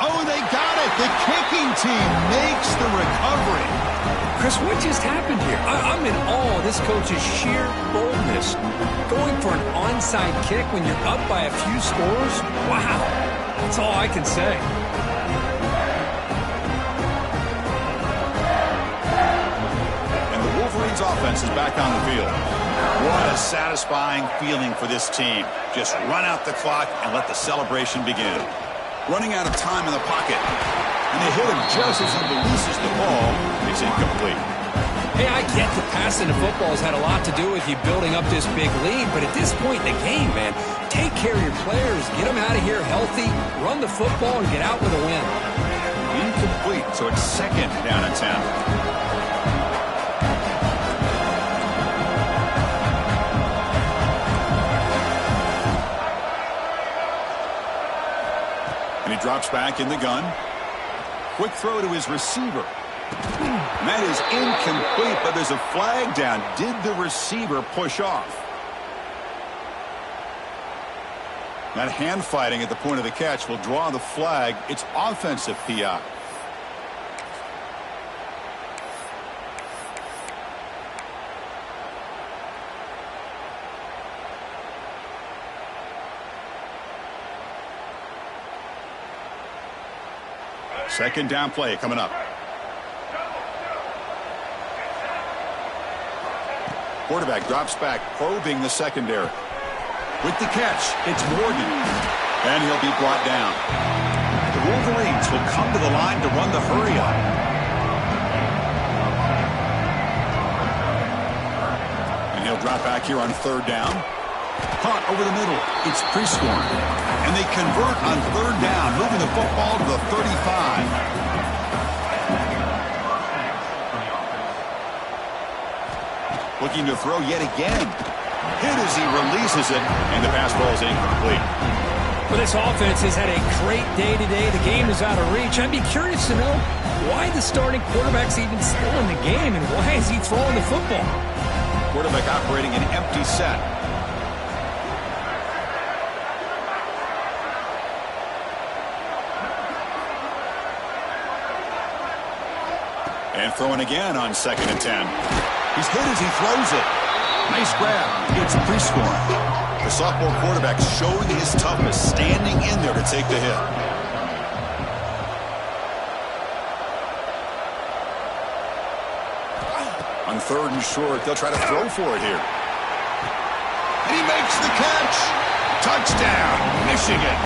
Oh, they got it! The kicking team makes the recovery. Chris, what just happened here? I'm in awe of this coach's sheer boldness. Going for an onside kick when you're up by a few scores? Wow. That's all I can say. And the Wolverines offense is back on the field. What a satisfying feeling for this team. Just run out the clock and let the celebration begin. Running out of time in the pocket. And they hit him just as he releases the ball. It's incomplete. Hey, I get the passing of football has had a lot to do with you building up this big lead, but at this point in the game, man, take care of your players, get them out of here healthy, run the football, and get out with a win. Incomplete, so it's 2nd down and 10. And he drops back in the gun. Quick throw to his receiver. And that is incomplete, but there's a flag down. Did the receiver push off? That hand fighting at the point of the catch will draw the flag. It's offensive PI. Second down play coming up. Quarterback drops back, probing the secondary. With the catch, it's Morgan. And he'll be brought down. The Wolverines will come to the line to run the hurry up. And he'll drop back here on 3rd down. Punt over the middle. It's Prescorn. And they convert on 3rd down, moving the football to the 35. Looking to throw yet again. Hit as he releases it, and the pass ball is incomplete. Well, this offense has had a great day today. The game is out of reach. I'd be curious to know why the starting quarterback's even still in the game, and why is he throwing the football? Quarterback operating an empty set. And throwing again on 2nd and 10. He's hit as he throws it. Nice grab. It's pre-scoring. The sophomore quarterback showing his toughness, standing in there to take the hit. On 3rd and short, they'll try to throw for it here. And he makes the catch. Touchdown, Michigan.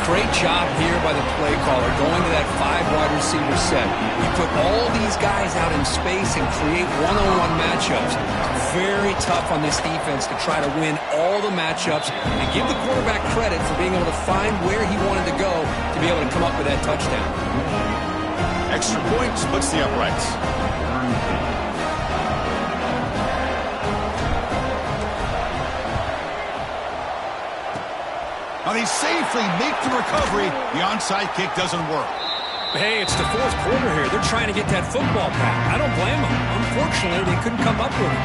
Great job here by the play caller going to that 5 wide receiver set. You put all these guys out in space and create one-on-one matchups. Very tough on this defense to try to win all the matchups and give the quarterback credit for being able to find where he wanted to go to be able to come up with that touchdown. Extra point splits the uprights. Now they safely make the recovery. The onside kick doesn't work. Hey, it's the 4th quarter here. They're trying to get that football back. I don't blame them. Unfortunately, they couldn't come up with it.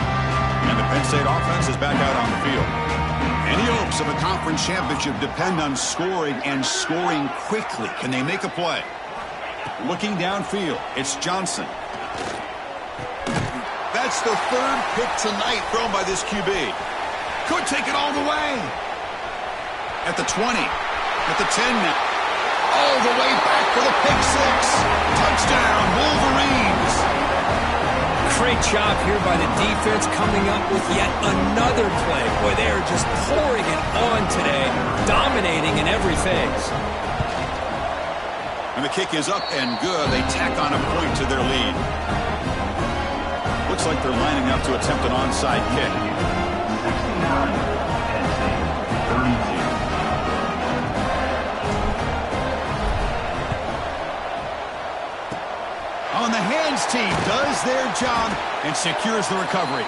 And the Penn State offense is back out on the field. Any hopes of a conference championship depend on scoring and scoring quickly. Can they make a play? Looking downfield, it's Johnson. That's the 3rd pick tonight thrown by this QB. Could take it all the way. At the 20, at the 10 now. All the way back for the pick 6. Touchdown, Wolverines. Great job here by the defense coming up with yet another play. Boy, they are just pouring it on today, dominating in every phase. And the kick is up and good. They tack on a point to their lead. Looks like they're lining up to attempt an onside kick. On the hands team does their job and secures the recovery.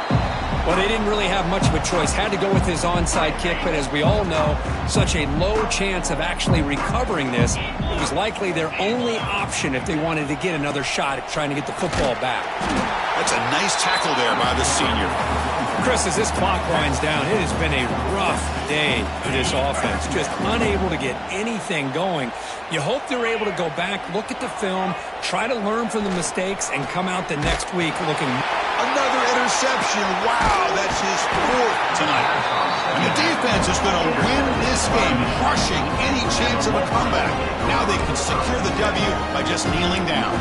Well, they didn't really have much of a choice. Had to go with his onside kick, but as we all know, such a low chance of actually recovering this. It was likely their only option if they wanted to get another shot at trying to get the football back. That's a nice tackle there by the senior. Chris, as this clock winds down, it has been a rough day for this offense. Just unable to get anything going. You hope they're able to go back, look at the film, try to learn from the mistakes, and come out the next week looking... Another interception. Wow, that's his 4th tonight. And the defense is going to win this game, crushing any chance of a comeback. Now they can secure the W by just kneeling down.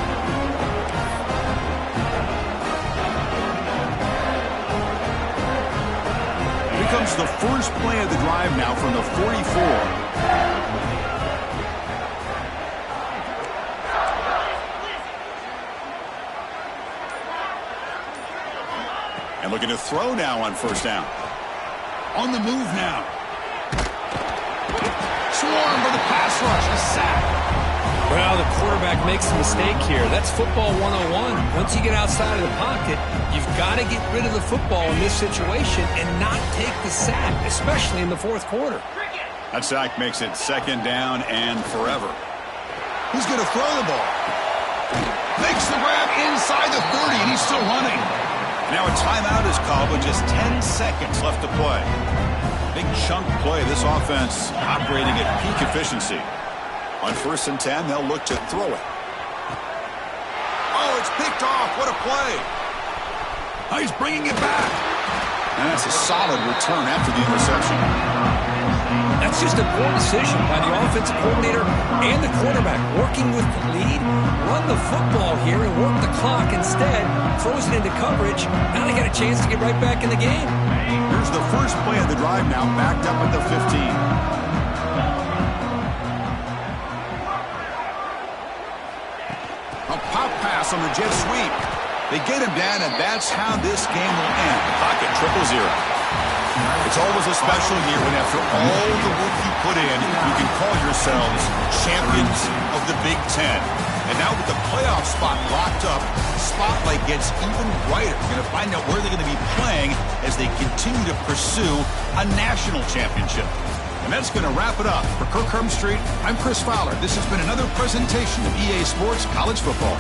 Here comes the first play of the drive now from the 44. And looking to throw now on 1st down. On the move now. Swarmed by the pass rush. A sack. Well, the quarterback makes a mistake here. That's football 101. Once you get outside of the pocket, you've got to get rid of the football in this situation and not take the sack, especially in the 4th quarter. That sack makes it 2nd down and forever. He's going to throw the ball. Makes the grab inside the 30, and he's still running. Now a timeout is called with just 10 seconds left to play. Big chunk play. This offense operating at peak efficiency. On 1st and 10, they'll look to throw it. Oh, it's picked off. What a play. Oh, he's bringing it back. And that's a solid return after the interception. That's just a poor decision by the offensive coordinator and the quarterback. Working with the lead, run the football here and work the clock instead. Throws it into coverage. Now they got a chance to get right back in the game. Here's the first play of the drive now, backed up at the 15. A pop pass on the jet sweep. They get him down, and that's how this game will end. Pocket 0-0. It's always a special year when after all the work you put in, you can call yourselves champions of the Big Ten. And now with the playoff spot locked up, the spotlight gets even brighter. You're going to find out where they're going to be playing as they continue to pursue a national championship. And that's going to wrap it up. For Kirk Street, I'm Chris Fowler. This has been another presentation of EA Sports College Football.